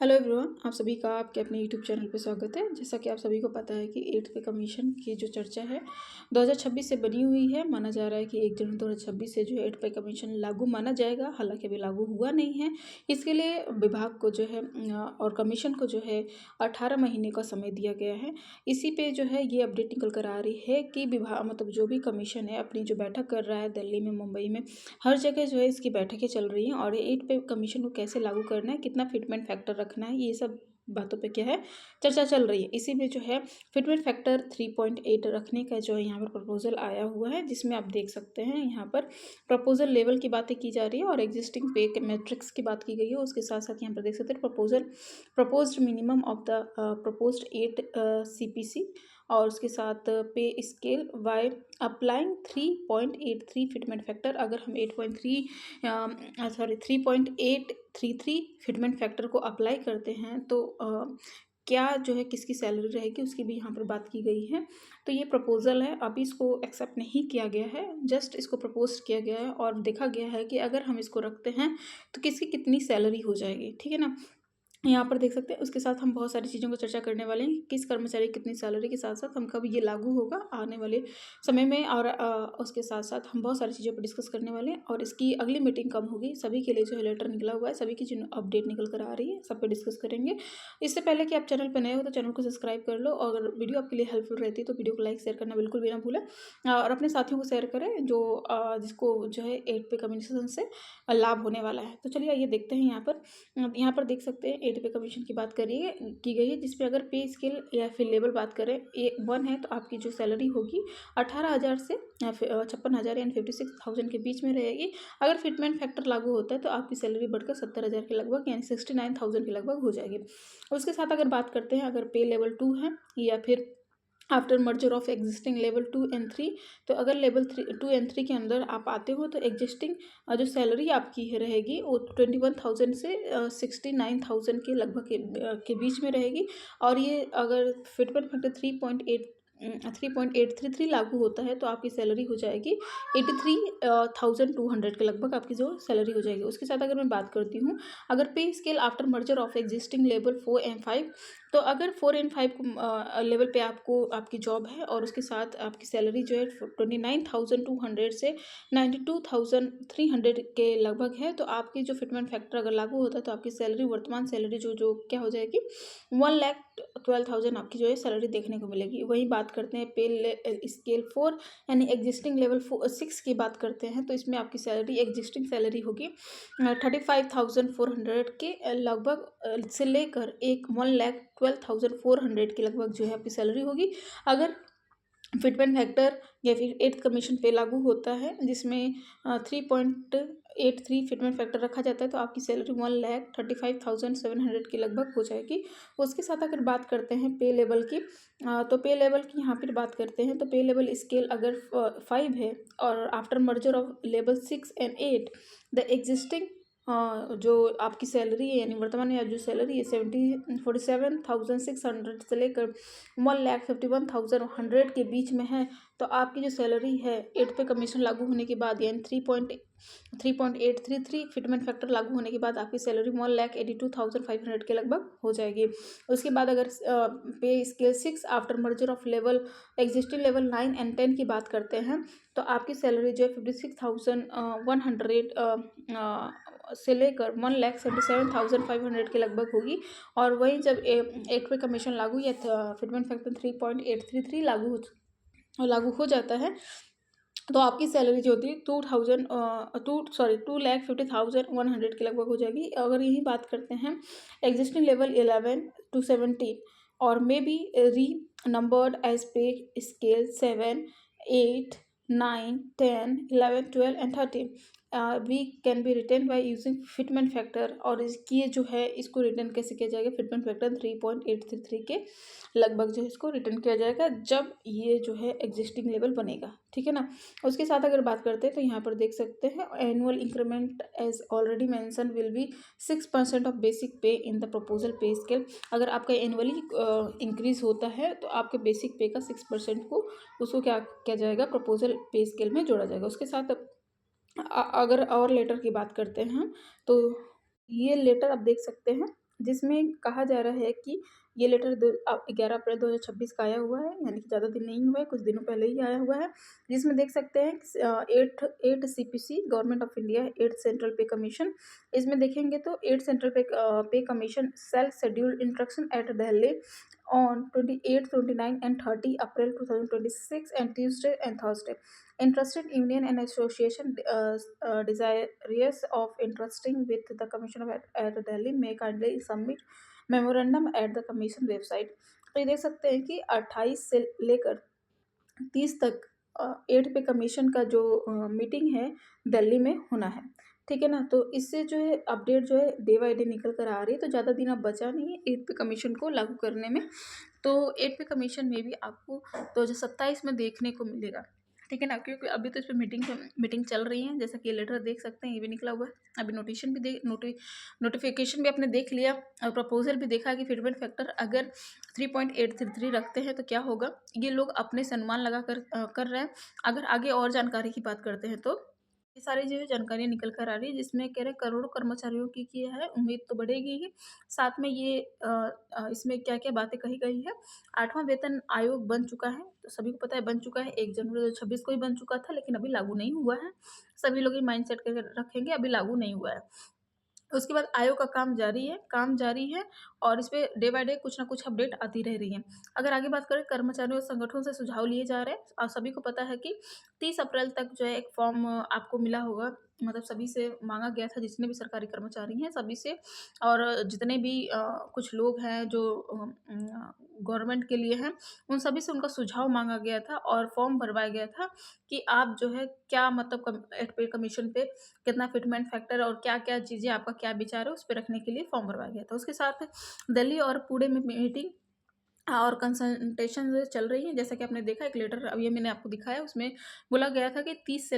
Hello everyone, आप सभी का आपके अपने यूट्यूब चैनल पे स्वागत है। जैसा कि आप सभी को पता है कि 8th पे कमीशन की जो चर्चा है 2026 से बनी हुई है। माना जा रहा है कि 1 जनवरी 2026 से जो 8th पे कमीशन लागू माना जाएगा, हालांकि अभी लागू हुआ नहीं है। इसके लिए विभाग को जो है और कमीशन को जो है 18 महीने का समय दिया गया है। इसी पे जो है ये अपडेट निकल कर आ रही है कि विभाग मतलब जो भी कमीशन है अपनी जो बैठक कर रहा है दिल्ली में, मुंबई में, हर जगह जो है इसकी बैठकें चल रही हैं और 8 पे कमीशन को कैसे लागू करना है, कितना फिटमेंट फैक्टर रखना है, ये सब बातों पे क्या है चर्चा चल रही है। इसी में जो है फिटमेंट फैक्टर 3.8 रखने का जो है यहाँ पर प्रपोजल आया हुआ है, जिसमें आप देख सकते हैं यहाँ पर प्रपोजल लेवल की बातें की जा रही है और एग्जिस्टिंग पे के मैट्रिक्स की बात की गई है। उसके साथ साथ यहाँ पर देख सकते हैं proposed minimum of the proposed 8 CPC और उसके साथ pay scale by applying 3.83 fitment factor. अगर हम 3.33 फिटमेंट फैक्टर को अप्लाई करते हैं तो क्या जो है किसकी सैलरी रहेगी उसकी भी यहाँ पर बात की गई है। तो ये प्रपोजल है, अभी इसको एक्सेप्ट नहीं किया गया है, जस्ट इसको प्रपोज किया गया है और देखा गया है कि अगर हम इसको रखते हैं तो किसकी कितनी सैलरी हो जाएगी। ठीक है ना, यहाँ पर देख सकते हैं। उसके साथ हम बहुत सारी चीज़ों को चर्चा करने वाले हैं, किस कर्मचारी कितनी सैलरी के साथ साथ हम कब ये लागू होगा आने वाले समय में, और उसके साथ साथ हम बहुत सारी चीज़ों पर डिस्कस करने वाले हैं और इसकी अगली मीटिंग कब होगी, सभी के लिए जो है लेटर निकला हुआ है, सभी की जो अपडेट निकल कर आ रही है सब पे डिस्कस करेंगे। इससे पहले कि आप चैनल पर नए हो तो चैनल को सब्सक्राइब कर लो और अगर वीडियो आपके लिए हेल्पफुल रहती है तो वीडियो को लाइक शेयर करना बिल्कुल भी ना भूलें और अपने साथियों को शेयर करें जो जिसको जो है 8 पे कमीशन से लाभ होने वाला है। तो चलिए आइए देखते हैं। यहाँ पर देख सकते हैं 8 पे कमीशन की बात की गई है, जिसपे अगर पे स्केल या फिर लेवल बात करें A1 है तो आपकी जो सैलरी होगी 18,000 से 56,000 यानी 56,000 के बीच में रहेगी। अगर फिटमेंट फैक्टर लागू होता है तो आपकी सैलरी बढ़कर 70,000 के लगभग यानी 69,000 के लगभग हो जाएगी। उसके साथ अगर बात करते हैं, अगर पे लेवल 2 है या फिर after merger of existing level 2 and 3, तो अगर लेवल 2 एंड 3 के अंदर आप आते हो तो एग्जिस्टिंग जो सैलरी आपकी रहेगी वो 21,000 से 69,000 के लगभग के बीच में रहेगी। और ये अगर फिटमेंट फैक्टर 3.833 लागू होता है तो आपकी सैलरी हो जाएगी 83,200 के लगभग आपकी जो सैलरी हो जाएगी। उसके साथ अगर मैं बात करती हूँ, अगर पे scale after merger of existing level 4 and 5, तो अगर 4 एंड 5 लेवल पे आपको आपकी जॉब है और उसके साथ आपकी सैलरी जो है 29,200 से 92,300 के लगभग है, तो आपकी जो फिटमेंट फैक्टर अगर लागू होता है तो आपकी सैलरी वर्तमान सैलरी जो क्या हो जाएगी 1,12,000 आपकी जो है सैलरी देखने को मिलेगी। वहीं बात करते हैं पे स्केल 4 यानी एग्जिस्टिंग लेवल 6 की बात करते हैं, तो इसमें आपकी सैलरी एग्जिस्टिंग सैलरी होगी 35,400 के लगभग से लेकर 1,12,400 के लगभग जो है आपकी सैलरी होगी। अगर फिटमेंट फैक्टर या फिर 8th कमीशन पे लागू होता है जिसमें 3.83 फिटमेंट फैक्टर रखा जाता है तो आपकी सैलरी 1,35,700 के लगभग हो जाएगी। उसके साथ अगर बात करते हैं पे लेवल की, तो पे लेवल की यहाँ पर बात करते हैं तो पे लेवल स्केल अगर 5 है और after merger of level 6 and 8 the existing जो आपकी सैलरी है यानी वर्तमान या जो सैलरी है 47,600 से लेकर 1,51,100 के बीच में है, तो आपकी जो सैलरी है 8 पे कमीशन लागू होने के बाद यानी 3.833 फिटमेंट फैक्टर लागू होने के बाद आपकी सैलरी 1,82,500 के लगभग हो जाएगी। उसके बाद अगर पे scale 6 after merger of level existing level 9 and 10 की बात करते हैं तो आपकी सैलरी जो है 56,100 से लेकर 1,77,500 के लगभग होगी। और वहीं जब 8 पे कमीशन लागू या फिटमेंट फैक्टर 3.833 लागू हो जाता है तो आपकी सैलरी जो होती है 2,50,100 के लगभग हो जाएगी। अगर यही बात करते हैं एग्जिस्टिंग लेवल 11 to 17 और may be renumbered as pay scale 7, 8, 9, 10, 11, 12 and 13 we can be written by using fitment factor. और इसकी जो है इसको रिटर्न कैसे किया जाएगा, फिटमेंट फैक्टर 3.833 के लगभग जो है इसको रिटर्न किया जाएगा जब ये जो है एग्जिस्टिंग लेवल बनेगा। ठीक है ना। उसके साथ अगर बात करते हैं तो यहाँ पर देख सकते हैं annual increment as already mention will be 6% of basic pay in the proposal pay scale. अगर आपका एनुअली इंक्रीज होता है तो आपके बेसिक पे का 6% को उसको क्या किया जाएगा, प्रपोजल पे स्केल में जोड़ा जाएगा। उसके साथ अगर और लेटर की बात करते हैं तो ये लेटर आप देख सकते हैं जिसमें कहा जा रहा है कि ये लेटर 11 अप्रैल 2026 का आया हुआ है, यानी कि ज़्यादा दिन नहीं हुआ है, कुछ दिनों पहले ही आया हुआ है। जिसमें देख सकते हैं 8 CPC government of India, 8 central pay commission. इसमें देखेंगे तो 8 central pay commission self scheduled instruction at Delhi on 28, 29 and 30 April 2026 and Tuesday and Thursday. Interested union and association desirous of interesting with the commission at Delhi may kindly submit memorandum at the commission website. तो ये देख सकते हैं कि 28 से लेकर 30 तक 8 पे कमीशन का जो मीटिंग है दिल्ली में होना है। ठीक है ना, तो इससे जो है अपडेट जो है डे बाई डे निकल कर आ रही है। तो ज़्यादा दिन अब बचा नहीं है 8 पे कमीशन को लागू करने में। तो 8 पे कमीशन में भी आपको 2027 में देखने को मिलेगा। ठीक है ना, क्योंकि अभी तो इस पर मीटिंग चल रही है। जैसा कि ये लेटर देख सकते हैं, ये भी निकला हुआ है। अभी नोटिफिकेशन भी आपने देख लिया और प्रपोजल भी देखा कि फिटमेंट फैक्टर अगर 3.833 रखते हैं तो क्या होगा। ये लोग अपने से अनुमान लगा कर रहे हैं। अगर आगे और जानकारी की बात करते हैं तो ये सारी जो है जानकारी निकल कर आ रही है, जिसमें कह रहे करोड़ों कर्मचारियों की है उम्मीद तो बढ़ेगी ही। साथ में ये इसमें क्या क्या बातें कही गई है। 8वां वेतन आयोग बन चुका है, तो सभी को पता है बन चुका है। 1 जनवरी 2026 को ही बन चुका था, लेकिन अभी लागू नहीं हुआ है। सभी लोग ये माइंड सेट करके रखेंगे, अभी लागू नहीं हुआ है। उसके बाद आयोग का काम जारी है और इस पे डे बाय डे कुछ ना कुछ अपडेट आती रह रही है। अगर आगे बात करें, कर्मचारियों और संगठनों से सुझाव लिए जा रहे हैं और सभी को पता है कि 30 अप्रैल तक जो है एक फॉर्म आपको मिला होगा। मतलब सभी से मांगा गया था, जितने भी सरकारी कर्मचारी हैं सभी से, और जितने भी कुछ लोग हैं जो गवर्नमेंट के लिए हैं, उन सभी से उनका सुझाव मांगा गया था और फॉर्म भरवाया गया था कि आप जो है क्या मतलब 8 पे कमीशन पे कितना फिटमेंट फैक्टर और क्या क्या चीज़ें, आपका क्या विचार है, उस पर रखने के लिए फॉर्म भरवाया गया था। उसके साथ दिल्ली और पुणे में मीटिंग और कंसल्टेशन चल रही है। जैसा कि आपने देखा, एक लेटर अब ये मैंने आपको दिखाया, उसमें बोला गया था कि 28 से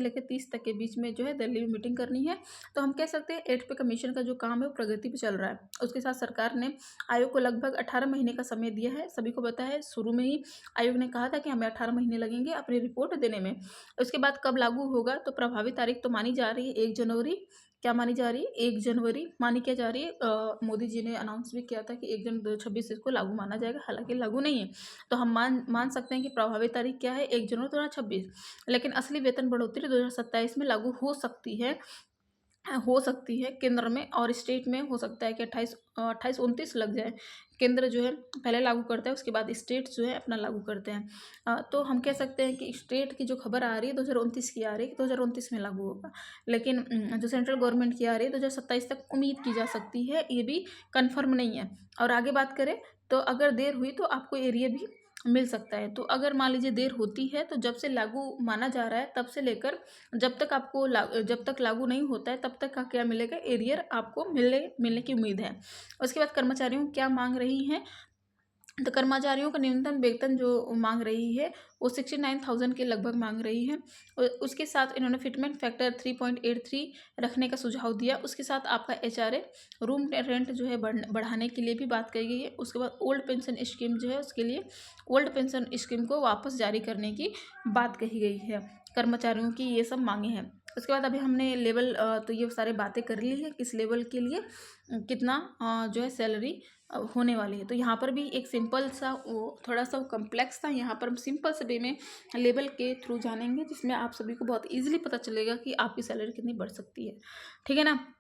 लेकर 30 तक के बीच में जो है दिल्ली में मीटिंग करनी है। तो हम कह सकते हैं 8 पे कमीशन का जो काम है वो प्रगति पे चल रहा है। उसके साथ सरकार ने आयोग को लगभग 18 महीने का समय दिया है। सभी को पता है, शुरू में ही आयोग ने कहा था कि हमें 18 महीने लगेंगे अपनी रिपोर्ट देने में। उसके बाद कब लागू होगा, तो प्रभावी तारीख तो मानी जा रही है 1 जनवरी। क्या मानी जा रही है? 1 जनवरी मानी क्या जा रही है। मोदी जी ने अनाउंस भी किया था कि 1 जनवरी 2026 इसको लागू माना जाएगा, हालांकि लागू नहीं है। तो हम मान सकते हैं कि प्रभावी तारीख क्या है, 1 जनवरी 2026। लेकिन असली वेतन बढ़ोतरी 2027 में लागू हो सकती है केंद्र में, और स्टेट में हो सकता है कि 28-29 लग जाए। केंद्र जो है पहले लागू करता है, उसके बाद स्टेट जो है अपना लागू करते हैं। तो हम कह सकते हैं कि स्टेट की जो खबर आ रही है 2029 की आ रही है, 2029 में लागू होगा। लेकिन जो सेंट्रल गवर्नमेंट की आ रही है 2027 तक उम्मीद की जा सकती है, ये भी कन्फर्म नहीं है। और आगे बात करें तो अगर देर हुई तो आपको एरिया भी मिल सकता है। तो अगर मान लीजिए देर होती है, तो जब से लागू माना जा रहा है तब से लेकर जब तक लागू नहीं होता है तब तक का क्या मिलेगा, एरियर आपको मिलने की उम्मीद है। उसके बाद कर्मचारियों क्या मांग रही हैं, तो कर्मचारियों का न्यूनतम वेतन जो मांग रही है वो 69,000 के लगभग मांग रही है। उसके साथ इन्होंने फिटमेंट फैक्टर 3.83 रखने का सुझाव दिया। उसके साथ आपका HRA रूम रेंट जो है बढ़ाने के लिए भी बात कही गई है। उसके बाद ओल्ड पेंशन स्कीम जो है, उसके लिए ओल्ड पेंशन स्कीम को वापस जारी करने की बात कही गई है। कर्मचारियों की ये सब मांगे हैं। उसके बाद अभी हमने लेवल तो ये सारी बातें कर ली है, किस लेवल के लिए कितना जो है सैलरी होने वाली है। तो यहाँ पर भी एक सिंपल सा, वो थोड़ा सा कम्प्लेक्स था, यहाँ पर हम सिंपल से वे में लेवल के थ्रू जानेंगे, जिसमें आप सभी को बहुत इजीली पता चलेगा कि आपकी सैलरी कितनी बढ़ सकती है। ठीक है ना।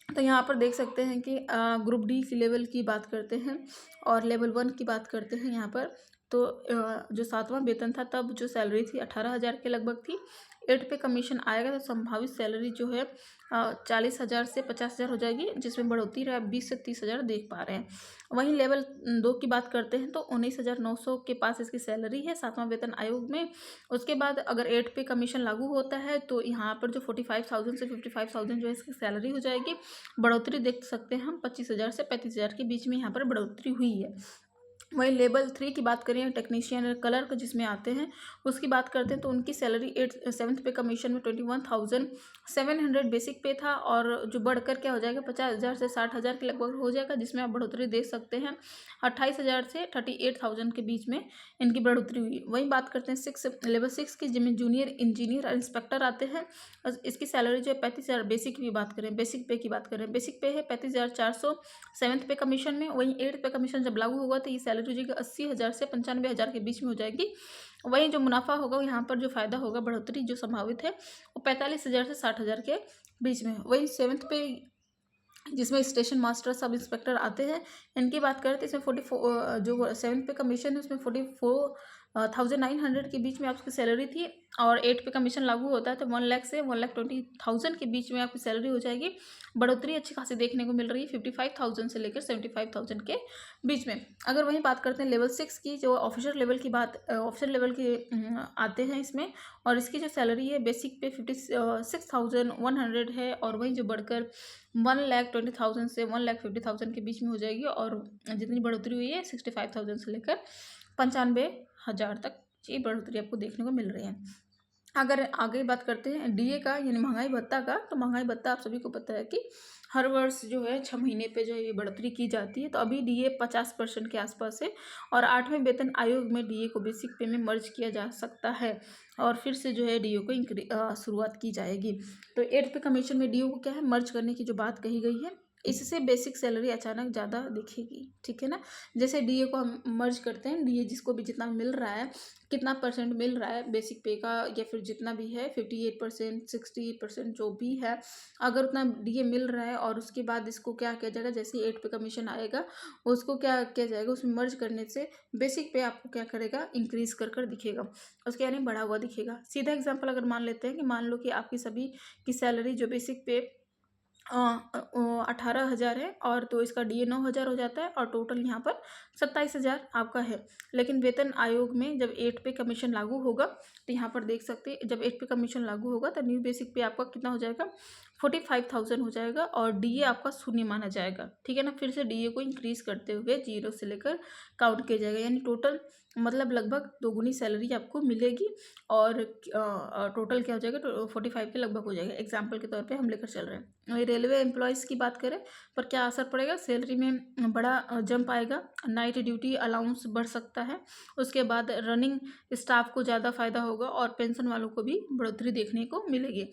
तो यहाँ पर देख सकते हैं कि ग्रुप डी की लेवल की बात करते हैं और लेवल 1 की बात करते हैं। यहाँ पर तो जो 7वां वेतन था तब जो सैलरी थी 18,000 के लगभग थी। 8 पे कमीशन आएगा तो संभावित सैलरी जो है 40,000 से 50,000 हो जाएगी, जिसमें बढ़ोतरी है 20 से 30,000 देख पा रहे हैं। वहीं लेवल 2 की बात करते हैं तो 19,900 के पास इसकी सैलरी है 7वां वेतन आयोग में। उसके बाद अगर 8 पे कमीशन लागू होता है तो यहाँ पर जो 45,000 से 55,000 जो है इसकी सैलरी हो जाएगी। बढ़ोतरी देख सकते हैं हम 25,000 से 35,000 के बीच में यहाँ पर बढ़ोतरी हुई है। वहीं लेवल 3 की बात करें, टेक्नीशियन क्लर्क जिसमें आते हैं, उसकी बात करते हैं तो उनकी सैलरी 7th पे कमीशन में 21,700 बेसिक पे था, और जो बढ़कर क्या हो जाएगा 50,000 से 60,000 के लगभग हो जाएगा, जिसमें आप बढ़ोतरी देख सकते हैं 28,000 से 38,000 के बीच में इनकी बढ़ोतरी हुई। वहीं बात करते हैं लेवल 6 की, जिसमें जूनियर इंजीनियर और इंस्पेक्टर आते हैं। इसकी सैलरी जो है 35,000 बेसिक की बात करें, बेसिक पे की बात करें, बेसिक पे है 35,400 7th पे कमीशन में। वहीं 8th पे कमीशन जब लागू होगा तो ये सैलरी हो जाएगी 80,000 से 95,000 के बीच में हो जाएगी। वहीं जो मुनाफा होगा, यहाँ पर जो फायदा होगा, बढ़ोतरी जो संभावित है वो 45,000 से 60,000 के बीच में। वहीं 7th पे जिसमें स्टेशन मास्टर सब इंस्पेक्टर आते हैं, इनकी बात करें तो इसमें 44 जो 7th पे कमीशन है उसमें 44,900 के बीच में आपकी सैलरी थी, और 8 पे कमीशन लागू होता है तो 1 लाख से 1,20,000 के बीच में आपकी सैलरी हो जाएगी। बढ़ोतरी अच्छी खासी देखने को मिल रही है 55,000 से लेकर 75,000 के बीच में। अगर वहीं बात करते हैं लेवल 6 की, जो ऑफिसर लेवल की बात, ऑफिसर लेवल के आते हैं इसमें, और इसकी जो सैलरी है बेसिक पे 56,100 है, और वहीं जो बढ़कर 1,20,000 से 1,50,000 के बीच में हो जाएगी, और जितनी बढ़ोतरी हुई है 65,000 से लेकर 95,000 तक ये बढ़ोतरी आपको देखने को मिल रही है। अगर आगे बात करते हैं डीए का, यानी महंगाई भत्ता का, तो महंगाई भत्ता आप सभी को पता है कि हर वर्ष जो है 6 महीने पे जो है ये बढ़ोतरी की जाती है। तो अभी डीए 50% के आसपास है, और 8वें वेतन आयोग में डीए को बेसिक पे में मर्ज किया जा सकता है, और फिर से जो है डीए को शुरुआत की जाएगी। तो 8th पे कमीशन में डीए को क्या है, मर्ज करने की जो बात कही गई है, इससे बेसिक सैलरी अचानक ज़्यादा दिखेगी, ठीक है ना। जैसे डीए को हम मर्ज करते हैं, डीए जिसको भी जितना मिल रहा है, कितना परसेंट मिल रहा है बेसिक पे का, या फिर जितना भी है 58%, 60% जो भी है, अगर उतना डीए मिल रहा है, और उसके बाद इसको क्या किया जाएगा, जैसे 8 पे कमीशन आएगा उसको क्या किया जाएगा, उसमें मर्ज करने से बेसिक पे आपको क्या करेगा, इंक्रीज कर कर दिखेगा, उसके यानी बढ़ा हुआ दिखेगा। सीधा एग्जाम्पल अगर मान लेते हैं कि मान लो कि आपकी सभी की सैलरी जो बेसिक पे 18,000 है, और तो इसका डीए 9,000 हो जाता है, और टोटल यहाँ पर 27,000 आपका है। लेकिन वेतन आयोग में जब 8 पे कमीशन लागू होगा तो यहाँ पर देख सकते हैं, जब 8 पे कमीशन लागू होगा तो न्यू बेसिक पे आपका कितना हो जाएगा, 45,000 हो जाएगा, और डीए आपका शून्य माना जाएगा, ठीक है ना। फिर से डीए को इंक्रीज करते हुए 0 से लेकर काउंट किया जाएगा, यानी टोटल मतलब लगभग दोगुनी सैलरी आपको मिलेगी, और टोटल क्या हो जाएगा, 45 के लगभग हो जाएगा। एग्जाम्पल के तौर पे हम लेकर चल रहे हैं। वही रेलवे एम्प्लॉयज़ की बात करें, पर क्या असर पड़ेगा, सैलरी में बड़ा जंप आएगा, नाइट ड्यूटी अलाउंस बढ़ सकता है, उसके बाद रनिंग स्टाफ को ज़्यादा फायदा होगा, और पेंशन वालों को भी बढ़ोतरी देखने को मिलेगी।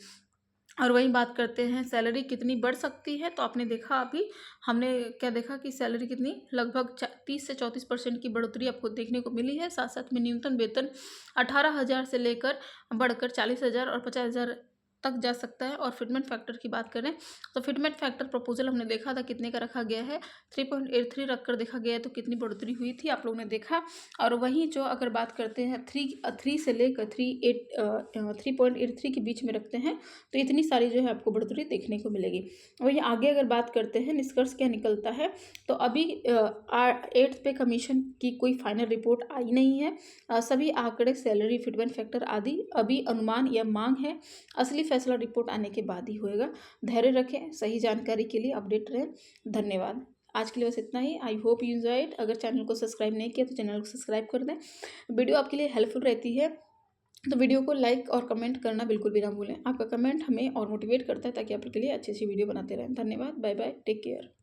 और वहीं बात करते हैं सैलरी कितनी बढ़ सकती है, तो आपने देखा अभी हमने क्या देखा कि सैलरी कितनी लगभग 30 से 34% की बढ़ोतरी आपको देखने को मिली है। साथ साथ में न्यूनतम वेतन 18,000 से लेकर बढ़कर 40,000 और 50,000 तक जा सकता है। और फिटमेंट फैक्टर की बात करें तो फिटमेंट फैक्टर प्रपोजल हमने देखा था कितने का रखा गया है, 3.83 रखकर देखा गया है, तो कितनी बढ़ोतरी हुई थी आप लोगों ने देखा। और वहीं जो अगर बात करते हैं 3 से लेकर 3.83 के बीच में रखते हैं तो इतनी सारी जो है आपको बढ़ोतरी देखने को मिलेगी। वहीं आगे अगर बात करते हैं निष्कर्ष क्या निकलता है, तो अभी 8th पे कमीशन की कोई फाइनल रिपोर्ट आई नहीं है। सभी आंकड़े, सैलरी, फिटमेंट फैक्टर आदि अभी अनुमान या मांग है, असली फैसला रिपोर्ट आने के बाद ही होएगा। धैर्य रखें, सही जानकारी के लिए अपडेट रहें। धन्यवाद। आज के लिए बस इतना ही। I hope you enjoyed. अगर चैनल को सब्सक्राइब नहीं किया तो चैनल को सब्सक्राइब कर दें। वीडियो आपके लिए हेल्पफुल रहती है तो वीडियो को लाइक और कमेंट करना बिल्कुल भी ना भूलें। आपका कमेंट हमें और मोटिवेट करता है ताकि आपके लिए अच्छी अच्छी वीडियो बनाते रहें। धन्यवाद। Bye bye. Take care.